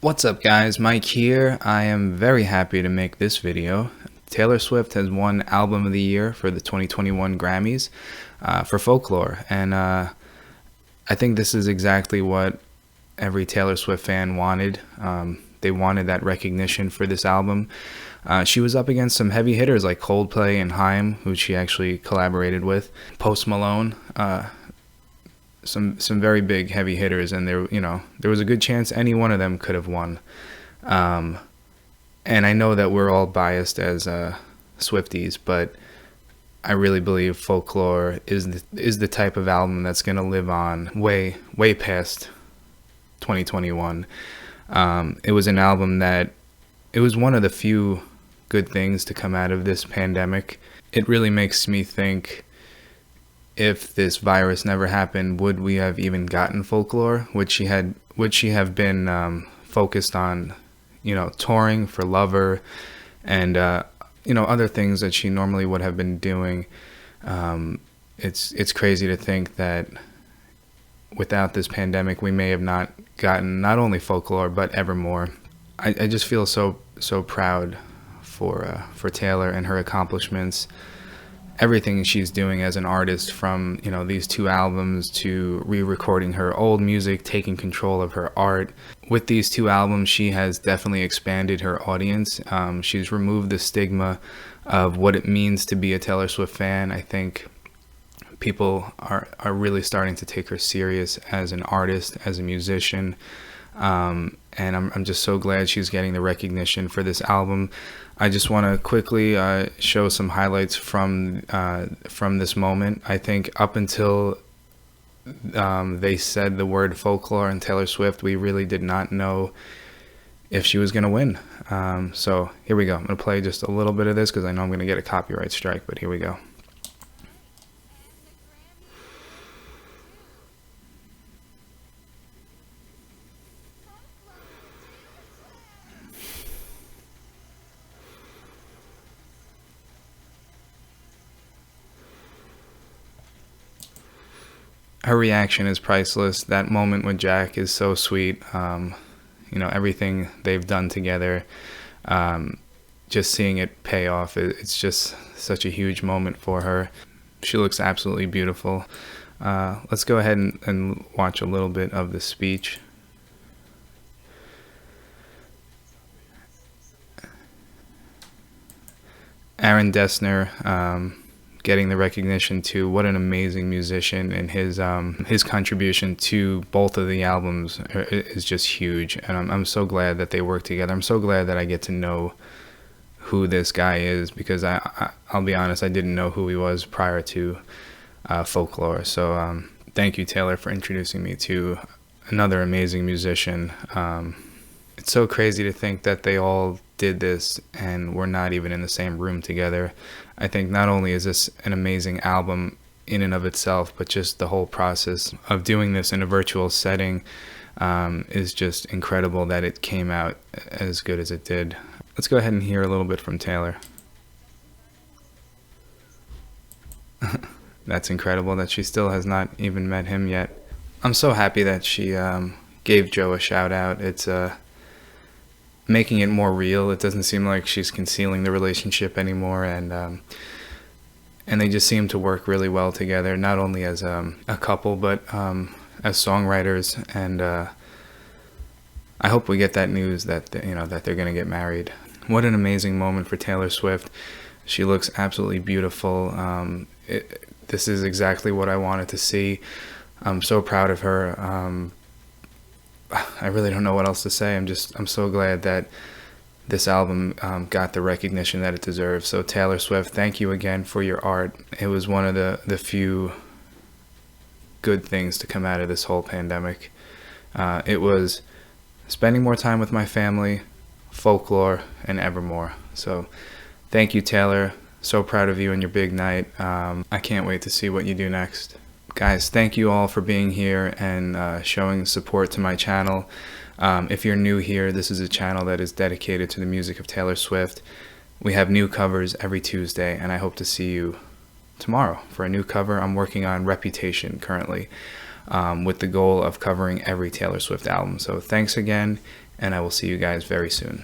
What's up guys, Mike here. I am very happy to make this video. Taylor Swift has won Album of the Year for the 2021 Grammys for Folklore, and I think this is exactly what every Taylor Swift fan wanted. They wanted that recognition for this album. She was up against some heavy hitters like Coldplay and Haim, who she actually collaborated with, Post Malone, some very big heavy hitters, and there was a good chance any one of them could have won. And I know that we're all biased as Swifties, but I really believe Folklore is the type of album that's going to live on way past 2021. It was an album that it was one of the few good things to come out of this pandemic. It really makes me think, if this virus never happened, would we have even gotten Folklore? Would she have been focused on, touring for Lover and other things that she normally would have been doing? It's crazy to think that without this pandemic, we may have not gotten not only Folklore but Evermore. I just feel so proud for Taylor and her accomplishments. Everything she's doing as an artist, from these two albums to re-recording her old music, taking control of her art. With these two albums, she has definitely expanded her audience. She's removed the stigma of what it means to be a Taylor Swift fan. I think people are really starting to take her serious as an artist, as a musician. And I'm just so glad she's getting the recognition for this album. I just want to quickly show some highlights from this moment. I think up until they said the word Folklore and Taylor Swift, we really did not know if she was going to win. So here we go. I'm going to play just a little bit of this because I know I'm going to get a copyright strike, but here we go. Her reaction is priceless. That moment with Jack is so sweet. Everything they've done together, just seeing it pay off, it's just such a huge moment for her. She looks absolutely beautiful. Let's go ahead and watch a little bit of the speech. Aaron Dessner, getting the recognition too. What an amazing musician, and his contribution to both of the albums is just huge, and I'm so glad that they work together. I'm so glad that I get to know who this guy is, because I'll be honest, I didn't know who he was prior to Folklore. So thank you, Taylor, for introducing me to another amazing musician. It's so crazy to think that they all did this and we're not even in the same room together. I think not only is this an amazing album in and of itself, but just the whole process of doing this in a virtual setting is just incredible that it came out as good as it did. Let's go ahead and hear a little bit from Taylor. That's incredible that she still has not even met him yet. I'm so happy that she gave Joe a shout out. It's making it more real. It doesn't seem like she's concealing the relationship anymore, and they just seem to work really well together, not only as a couple, but as songwriters. And I hope we get that news that that they're gonna get married. What an amazing moment for Taylor Swift. She looks absolutely beautiful. This is exactly what I wanted to see. I'm so proud of her. I really don't know what else to say. I'm so glad that this album got the recognition that it deserves. So Taylor Swift, thank you again for your art. It was one of the few good things to come out of this whole pandemic. It was spending more time with my family, Folklore, and Evermore. So thank you, Taylor. So proud of you and your big night. I can't wait to see what you do next. Guys, thank you all for being here and showing support to my channel. If you're new here, this is a channel that is dedicated to the music of Taylor Swift. We have new covers every Tuesday, and I hope to see you tomorrow for a new cover. I'm working on Reputation currently, with the goal of covering every Taylor Swift album. So thanks again, and I will see you guys very soon.